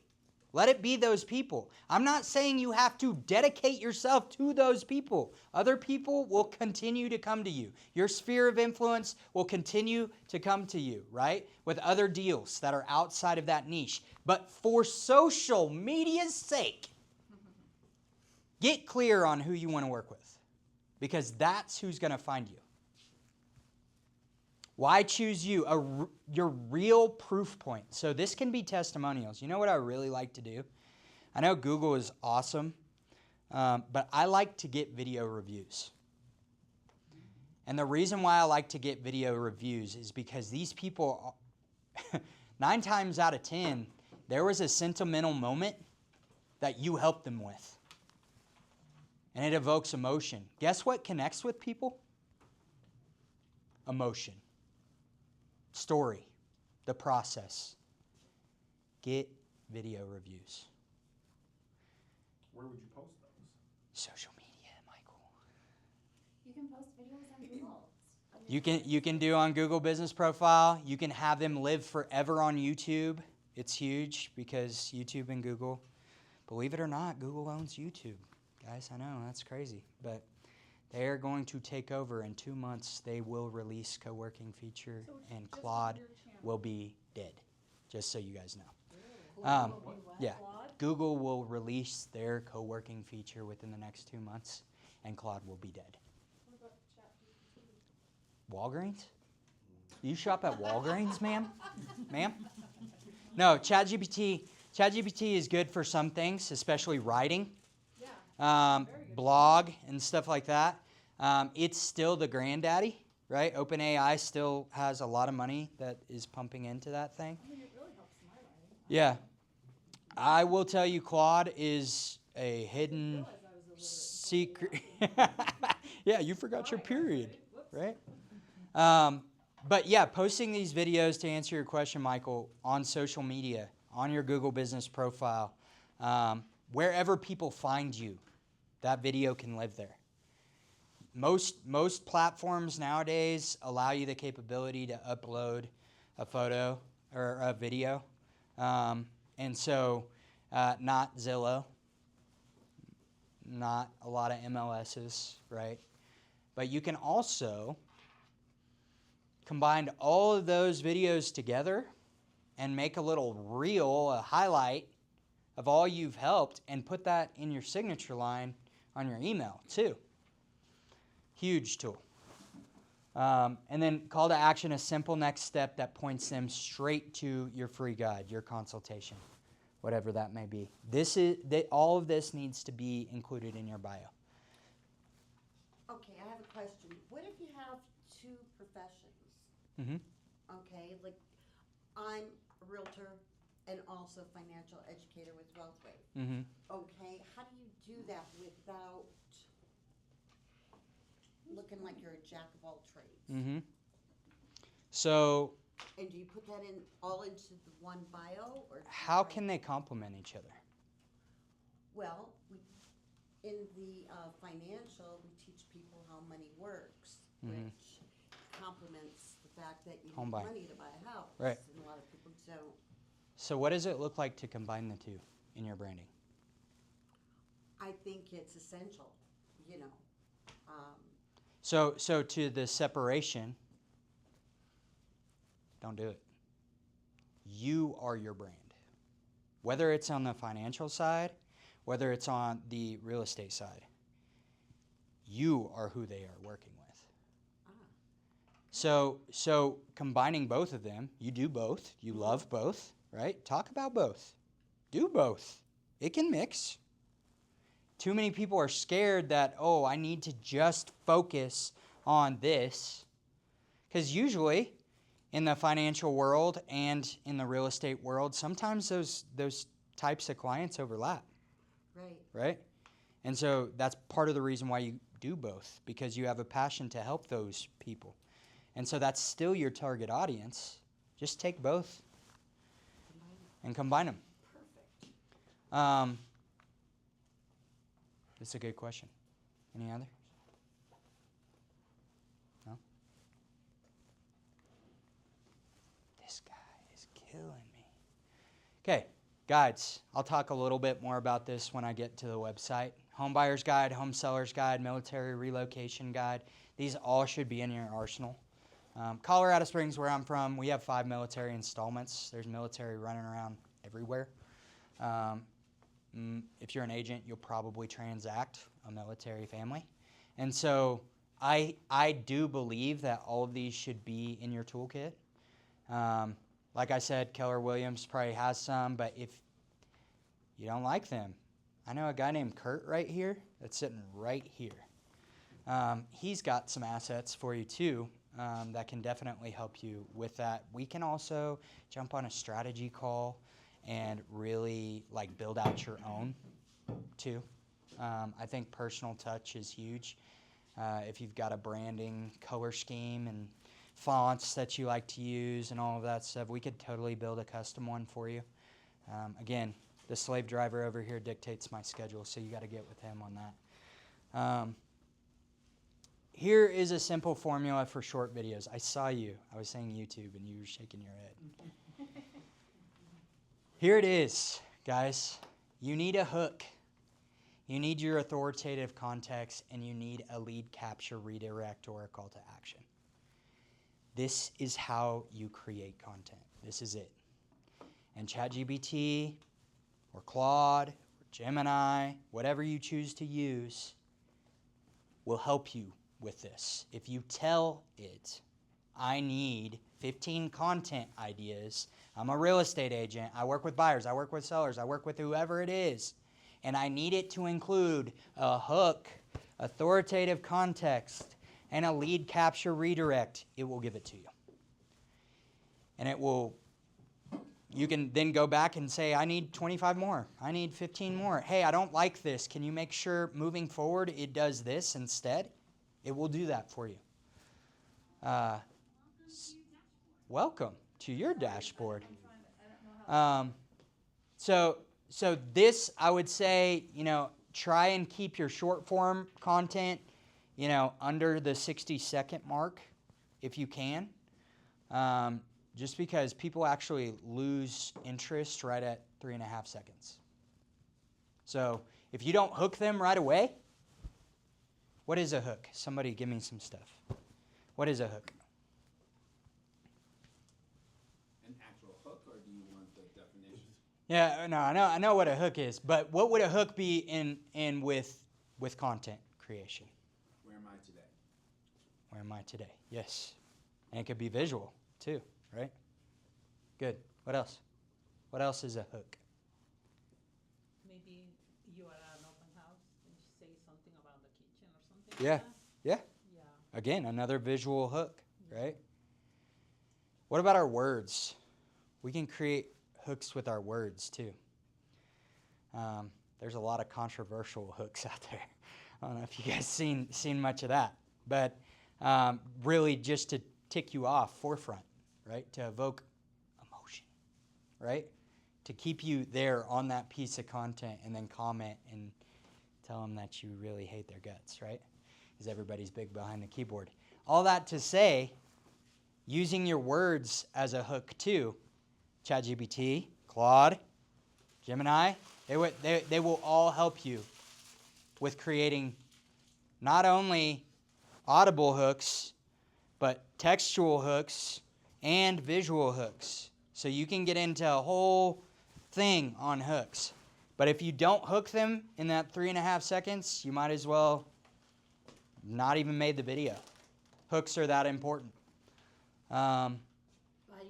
Let it be those people. I'm not saying you have to dedicate yourself to those people. Other people will continue to come to you. Your sphere of influence will continue to come to you, right? With other deals that are outside of that niche. But for social media's sake, get clear on who you want to work with, because that's who's going to find you. Why choose you? Your real proof point. So this can be testimonials. You know what I really like to do? I know Google is awesome, but I like to get video reviews. And the reason why I like to get video reviews is because these people, 9 times out of 10, there was a sentimental moment that you helped them with. And it evokes emotion. Guess what connects with people? Emotion. Story. The process. Get video reviews. Where would you post those? Social media, Michael. You can post videos on Google. You can do on Google Business Profile. You can have them live forever on YouTube. It's huge because YouTube and Google, believe it or not, Google owns YouTube. Guys, I know, that's crazy. But they are going to take over. In 2 months, they will release co-working feature, and Claude will be dead, just so you guys know. Yeah. Google will release their co-working feature within the next 2 months, and Claude will be dead. What about ChatGPT? Walgreens? You shop at Walgreens, ma'am? Ma'am? No, ChatGPT is good for some things, especially writing, Yeah. blog, and stuff like that. It's still the granddaddy, right? OpenAI still has a lot of money that is pumping into that thing. I mean, it really helps my writing. Yeah. I will tell you, Claude is a hidden I was a secret. Yeah, you forgot your period, Whoops. right? But yeah, posting these videos, to answer your question, Michael, on social media, on your Google business profile, wherever people find you, that video can live there. Most platforms nowadays allow you the capability to upload a photo or a video. And so not Zillow, not a lot of MLSs, right? But you can also combine all of those videos together and make a little reel, a highlight of all you've helped, and put that in your signature line on your email too. Huge tool. And then call to action, a simple next step that points them straight to your free guide, your consultation, whatever that may be. All of this needs to be included in your bio. Okay, I have a question. What if you have two professions? Mm-hmm. Okay, like I'm a realtor and also financial educator with WealthWave. Mm-hmm. Okay, how do you do that without looking like you're a jack of all trades? Mm-hmm. So And do you put that in all into the one bio, or how can they complement each other? Well, in the financial, we teach people how money works, Mhm. which complements the fact that you Home need buying. money to buy a house. Right. And a lot of people don't. So what does it look like to combine the two in your branding? I think it's essential, you know. So to the separation, don't do it. You are your brand. Whether it's on the financial side, whether it's on the real estate side, you are who they are working with. So combining both of them, you do both, you love both, right? Talk about both. Do both. It can mix. Too many people are scared that, oh, I need to just focus on this. Because usually in the financial world and in the real estate world, sometimes those types of clients overlap. Right. Right? And so that's part of the reason why you do both, because you have a passion to help those people. And so that's still your target audience. Just take both and combine them. Perfect. That's a good question. Any other? No? This guy is killing me. Okay, guides. I'll talk a little bit more about this when I get to the website. Home buyer's guide, home seller's guide, military relocation guide. These all should be in your arsenal. Colorado Springs, where I'm from, we have 5 military installments. There's military running around everywhere. If you're an agent, you'll probably transact a military family. And so I do believe that all of these should be in your toolkit. Like I said, Keller Williams probably has some, but if you don't like them, I know a guy named Kurt right here that's sitting right here. He's got some assets for you too that can definitely help you with that. We can also jump on a strategy call and really build out your own too. I think personal touch is huge. If you've got a branding color scheme and fonts that you like to use and all of that stuff, we could totally build a custom one for you. Again, the slave driver over here dictates my schedule, so you got to get with him on that. Here is a simple formula for short videos. I saw you. I was saying YouTube, and you were shaking your head. Here it is, guys. You need a hook. You need your authoritative context, and you need a lead capture, redirect, or a call to action. This is how you create content. This is it. And ChatGPT or Claude, or Gemini, whatever you choose to use, will help you with this. If you tell it, I need 15 content ideas. I'm a real estate agent. I work with buyers. I work with sellers. I work with whoever it is. And I need it to include a hook, authoritative context, and a lead capture redirect. It will give it to you. And it will, you can then go back and say, I need 25 more. I need 15 more. Hey, I don't like this. Can you make sure moving forward it does this instead? It will do that for you. Welcome to your dashboard. So this, I would say, try and keep your short form content, under the 60-second mark if you can. Just because people actually lose interest right at 3.5 seconds. So if you don't hook them right away, what is a hook? Somebody give me some stuff. What is a hook? An actual hook, or do you want the definition? Yeah, no, I know what a hook is, but what would a hook be in with content creation? Where am I today? Where am I today? Yes. And it could be visual too, right? Good. What else? What else is a hook? Maybe you are at an open house and you say something about the kitchen or something Yeah. like that. Yeah. Yeah. Again, another visual hook, right? What about our words? We can create hooks with our words too. There's a lot of controversial hooks out there. I don't know if you guys seen much of that, but really just to tick you off forefront, right? To evoke emotion, right? To keep you there on that piece of content and then comment and tell them that you really hate their guts, right? Because everybody's big behind the keyboard. All that to say, using your words as a hook too, ChatGPT, Claude, Gemini, they will all help you with creating not only audible hooks, but textual hooks and visual hooks. So you can get into a whole thing on hooks. But if you don't hook them in that 3.5 seconds, you might as well not even made the video. Hooks are that important. Buy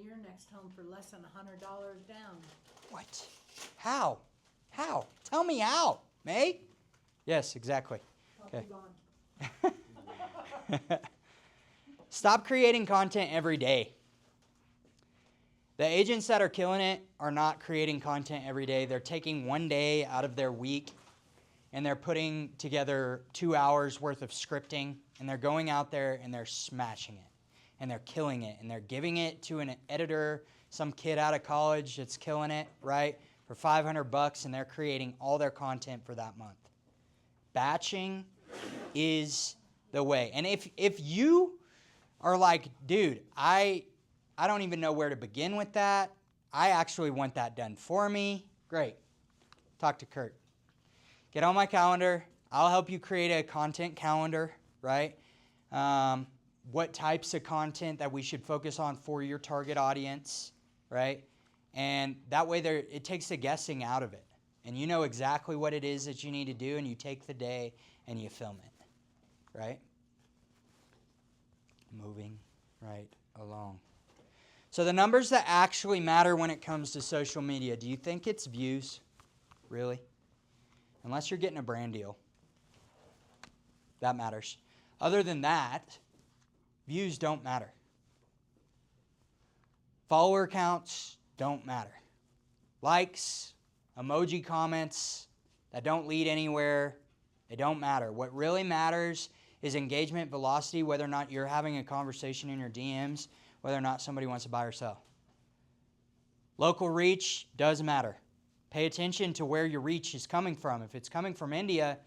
your next home for less than $100 down. What? How? Tell me how, May? Yes, exactly. Okay. Stop creating content every day. The agents that are killing it are not creating content every day. They're taking one day out of their week and they're putting together 2 hours worth of scripting and they're going out there and they're smashing it and they're killing it and they're giving it to an editor, some kid out of college that's killing it, right, for $500 and they're creating all their content for that month. Batching is the way. And if you are like, dude, I don't even know where to begin with that. I actually want that done for me. Great. Talk to Kurt. Get on my calendar. I'll help you create a content calendar, right? What types of content that we should focus on for your target audience, right? And that way it takes the guessing out of it. And you know exactly what it is that you need to do, and you take the day and you film it, right? Moving right along. So the numbers that actually matter when it comes to social media, do you think it's views? Really? Unless you're getting a brand deal. That matters. Other than that, views don't matter. Follower counts don't matter. Likes, emoji comments that don't lead anywhere, they don't matter. What really matters is engagement velocity, whether or not you're having a conversation in your DMs, whether or not somebody wants to buy or sell. Local reach does matter. Pay attention to where your reach is coming from. If it's coming from India,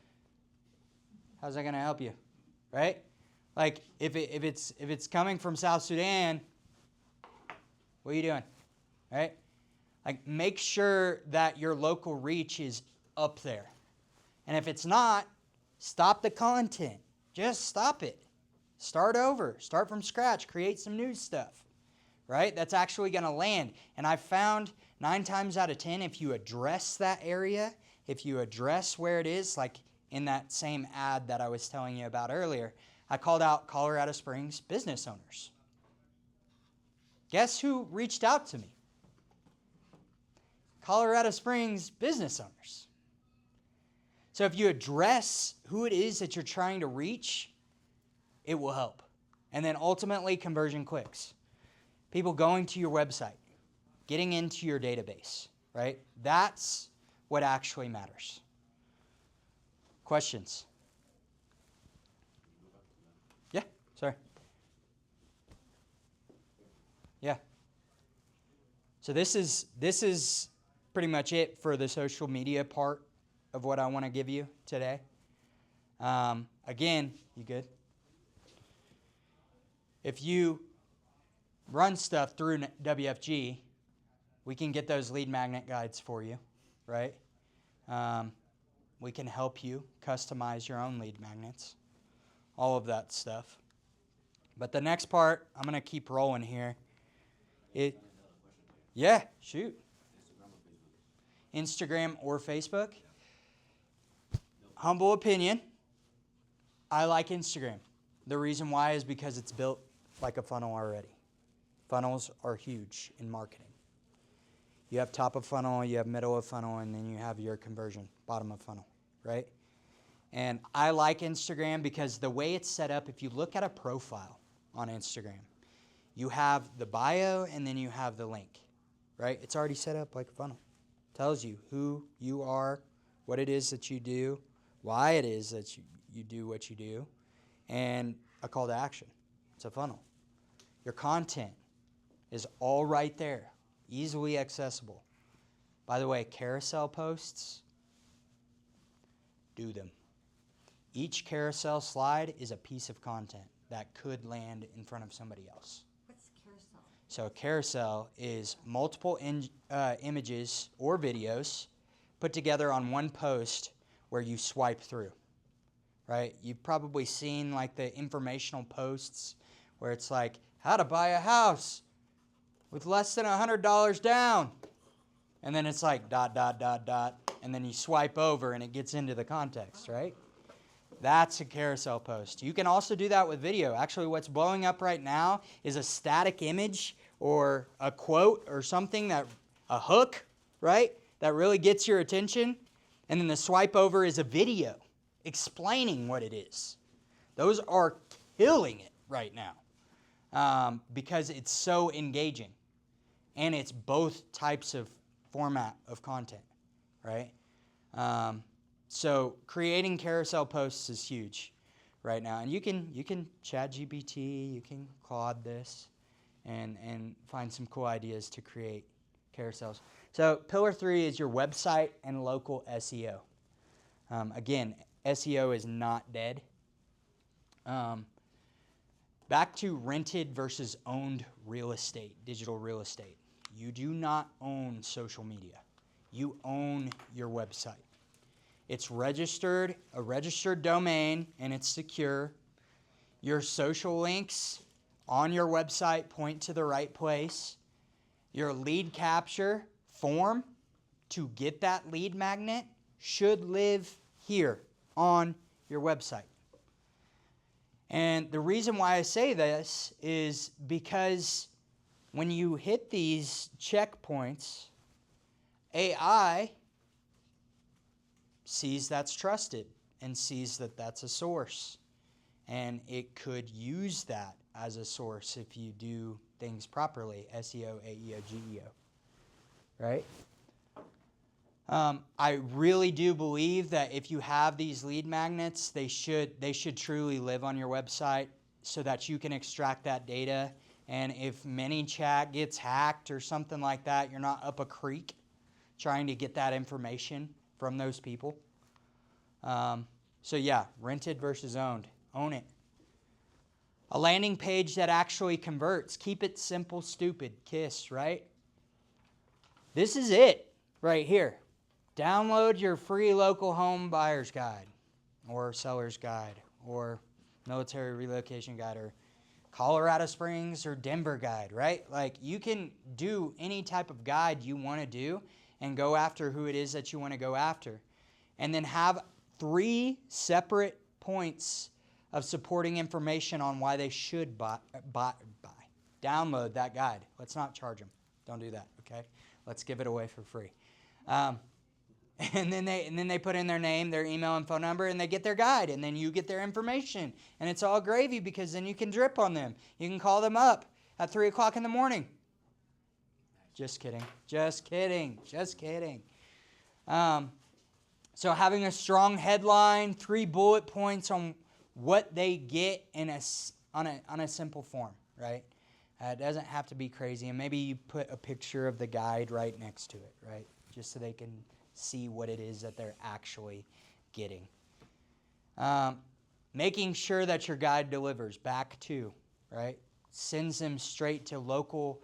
how's that going to help you, right? Like if it's coming from South Sudan, what are you doing, right? Like make sure that your local reach is up there. And if it's not, stop the content. Just stop it. Start over. Start from scratch. Create some new stuff, right? That's actually going to land. And I found 9 times out of 10, if you address that area, if you address where it is, like in that same ad that I was telling you about earlier, I called out Colorado Springs business owners. Guess who reached out to me? Colorado Springs business owners. So if you address who it is that you're trying to reach, it will help. And then ultimately, conversion clicks. People going to your website, getting into your database, right? That's what actually matters. Questions? Yeah, sorry. Yeah. So this is pretty much it for the social media part of what I want to give you today. Again, you good? If you run stuff through WFG, we can get those lead magnet guides for you, right? We can help you customize your own lead magnets, all of that stuff. But the next part, I'm going to keep rolling here. Yeah, shoot. Instagram or Facebook? Humble opinion, I like Instagram. The reason why is because it's built like a funnel already. Funnels are huge in marketing. You have top of funnel, you have middle of funnel, and then you have your conversion, bottom of funnel, right? And I like Instagram because the way it's set up, if you look at a profile on Instagram, you have the bio and then you have the link, right? It's already set up like a funnel. Tells you who you are, what it is that you do, why it is that you do what you do, and a call to action. It's a funnel. Your content is all right there, easily accessible. By the way, carousel posts, do them. Each carousel slide is a piece of content that could land in front of somebody else. What's carousel? So a carousel is multiple images or videos put together on one post where you swipe through, right? You've probably seen like the informational posts where it's like, how to buy a house with less than $100 down. And then it's like ... And then you swipe over and it gets into the context, right? That's a carousel post. You can also do that with video. Actually, what's blowing up right now is a static image or a quote or something, a hook, right? That really gets your attention. And then the swipe over is a video explaining what it is. Those are killing it right now because it's so engaging. And it's both types of format of content, right? So creating carousel posts is huge right now. And you can ChatGPT, you can Claude this and find some cool ideas to create carousels. So pillar 3 is your website and local SEO. Again, SEO is not dead. Back to rented versus owned real estate, digital real estate. You do not own social media. You own your website. It's registered, a registered domain, and it's secure. Your social links on your website point to the right place. Your lead capture form to get that lead magnet should live here on your website. And the reason why I say this is because when you hit these checkpoints, AI sees that's trusted and sees that that's a source. And it could use that as a source if you do things properly, SEO, AEO, GEO, right? I really do believe that if you have these lead magnets, they should truly live on your website so that you can extract that data. And if ManyChat gets hacked or something like that, you're not up a creek trying to get that information from those people. So yeah, rented versus owned. Own it. A landing page that actually converts. Keep it simple, stupid. KISS, right? This is it right here. Download your free local home buyer's guide or seller's guide or military relocation guide or Colorado Springs or Denver guide, right? Like you can do any type of guide you want to do and go after who it is that you want to go after. And then have 3 separate points of supporting information on why they should download that guide. Let's not charge them. Don't do that, okay? Let's give it away for free. And then they put in their name, their email, and phone number, and they get their guide, and then you get their information. And it's all gravy because then you can drip on them. You can call them up at 3 o'clock in the morning. Just kidding. Just kidding. Just kidding. So having a strong headline, 3 bullet points on what they get on a simple form, right? It doesn't have to be crazy. And maybe you put a picture of the guide right next to it, right? Just so they can see what it is that they're actually getting. Making sure that your guide delivers back to, right? Sends them straight to local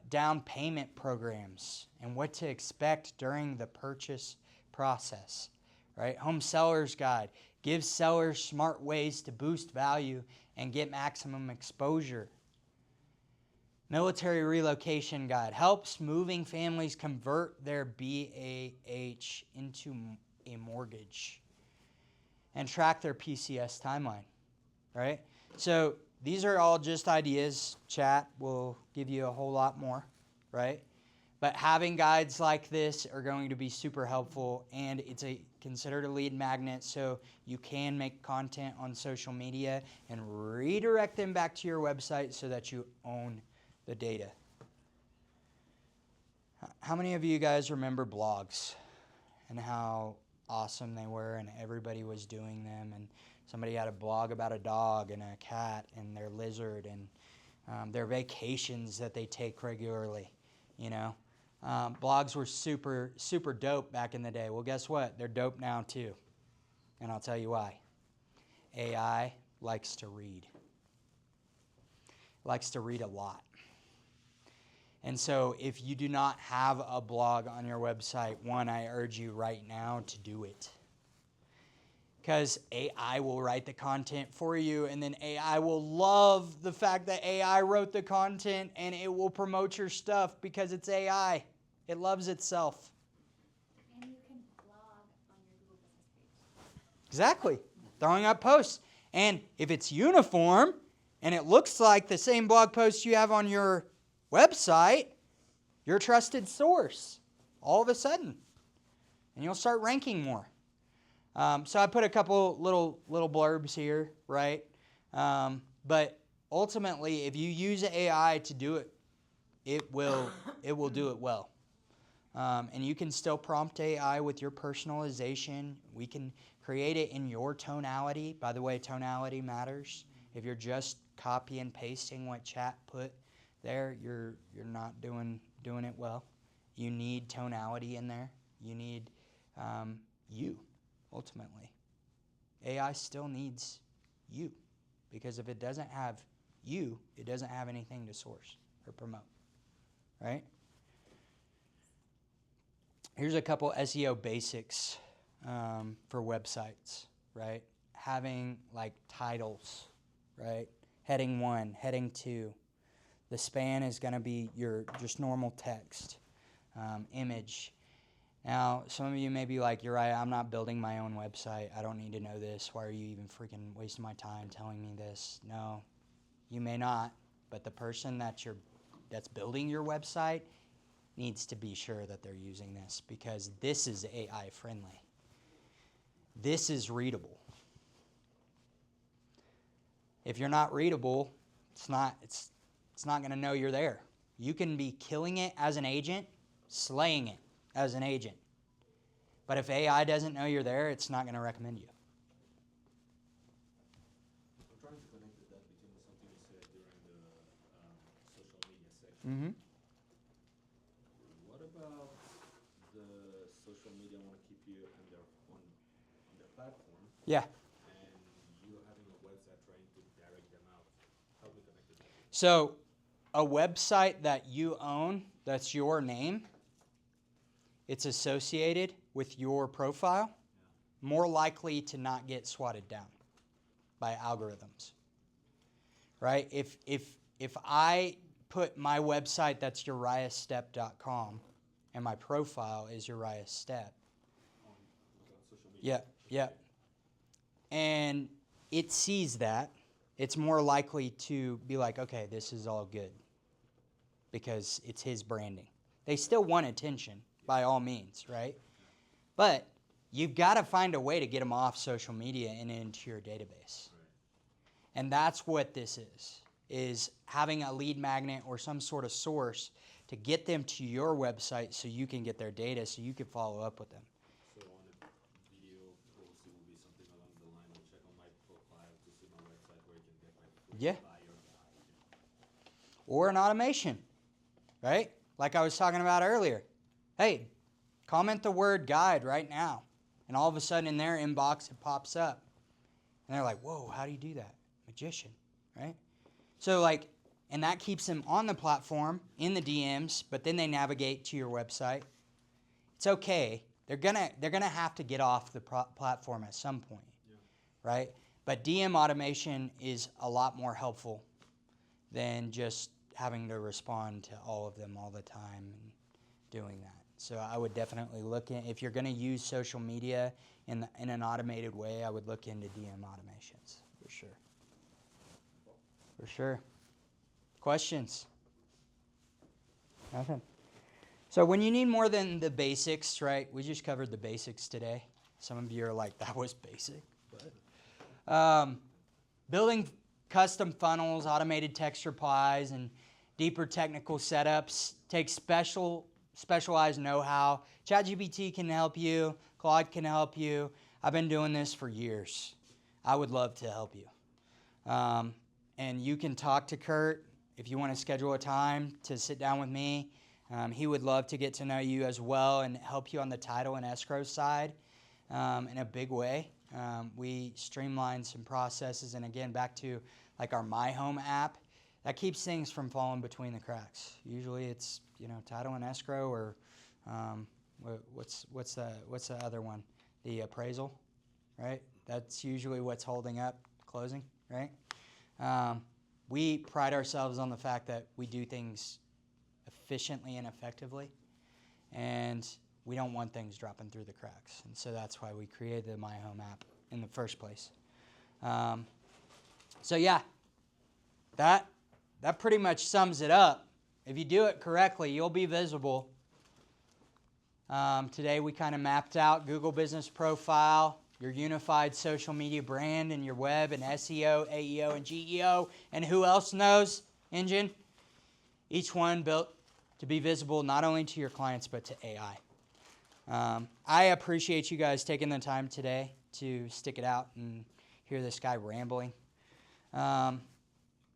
down payment programs and what to expect during the purchase process, right? Home Seller's Guide gives sellers smart ways to boost value and get maximum exposure. Military Relocation Guide helps moving families convert their BAH into a mortgage and track their PCS timeline, right? So these are all just ideas. Chat will give you a whole lot more, right? But having guides like this are going to be super helpful, and it's considered a lead magnet, so you can make content on social media and redirect them back to your website so that you own the data. How many of you guys remember blogs and how awesome they were and everybody was doing them, and somebody had a blog about a dog and a cat and their lizard and their vacations that they take regularly, you know? Blogs were super, super dope back in the day. Well, guess what? They're dope now too. And I'll tell you why. AI likes to read. Likes to read a lot. And so if you do not have a blog on your website, one, I urge you right now to do it. Because AI will write the content for you, and then AI will love the fact that AI wrote the content, and it will promote your stuff because it's AI. It loves itself. And you can blog on your Google Business page. Exactly. Throwing up posts. And if it's uniform, and it looks like the same blog post you have on your website, you're a trusted source all of a sudden. And you'll start ranking more. So I put a couple little blurbs here, right? But ultimately, if you use AI to do it, it will do it well. And you can still prompt AI with your personalization. We can create it in your tonality. By the way, tonality matters. If you're just copy and pasting what chat put there, you're not doing it well. You need tonality in there. You need you. Ultimately, AI still needs you, because if it doesn't have you, it doesn't have anything to source or promote, right? Here's a couple SEO basics for websites, right? Having like titles, right? Heading 1, heading 2. The span is going to be your just normal text, image. Now, some of you may be like, Uriah, I'm not building my own website. I don't need to know this. Why are you even freaking wasting my time telling me this? No, you may not, but the person that's building your website needs to be sure that they're using this, because this is AI friendly. This is readable. If you're not readable, it's not going to know you're there. You can be killing it as an agent, slaying it as an agent. But if AI doesn't know you're there, it's not going to recommend you. I'm trying to connect the dot between something you said during the social media section. Mm-hmm. What about the social media want to keep you on their platform? Yeah. And you having a website trying to direct them out. How do we connect the dot? So a website that you own, that's your name, it's associated with your profile, more likely to not get swatted down by algorithms, right? If I put my website, that's uriahstepp.com, and my profile is Uriah Stepp. On social media. Yeah. And it sees that, it's more likely to be like, okay, this is all good because it's his branding. They still want attention by all means, right? But you've got to find a way to get them off social media and into your database. Right. And that's what this is having a lead magnet or some sort of source to get them to your website so you can get their data so you can follow up with them. So on the video post, it will be something along the line of check on my profile to see my website where you can get my free Yeah. buyer guide. Or an automation, right? Like I was talking about earlier. Hey, comment the word guide right now. And all of a sudden in their inbox it pops up. And they're like, whoa, how do you do that? Magician, right? So like, and that keeps them on the platform, in the DMs, but then they navigate to your website. It's okay. They're gonna have to get off the platform at some point, right? But DM automation is a lot more helpful than just having to respond to all of them all the time and doing that. So I would definitely look in, if you're going to use social media in an automated way, I would look into DM automations for sure. For sure. Questions? Nothing. So when you need more than the basics, right? We just covered the basics today. Some of you are like, that was basic. But building custom funnels, automated text replies, and deeper technical setups takes specialized know-how. ChatGPT can help you. Claude can help you. I've been doing this for years. I would love to help you. And you can talk to Kurt if you want to schedule a time to sit down with me. He would love to get to know you as well and help you on the title and escrow side in a big way. We streamline some processes, and again, back to like our My Home app, that keeps things from falling between the cracks. Usually it's, title and escrow, or what's the other one? The appraisal, right? That's usually what's holding up closing, right? We pride ourselves on the fact that we do things efficiently and effectively, and we don't want things dropping through the cracks. And so that's why we created the My Home app in the first place. So yeah, that pretty much sums it up. If you do it correctly, you'll be visible. Today we kind of mapped out Google Business Profile, your unified social media brand, and your web and SEO, AEO, and GEO, and who else knows engine. Each one built to be visible not only to your clients but to AI. I appreciate you guys taking the time today to stick it out and hear this guy rambling.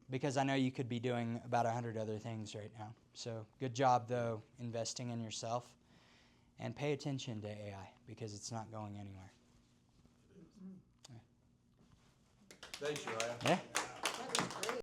Because I know you could be doing about 100 other things right now. So good job, though, investing in yourself. And pay attention to AI because it's not going anywhere. Thanks, Uriah. Yeah.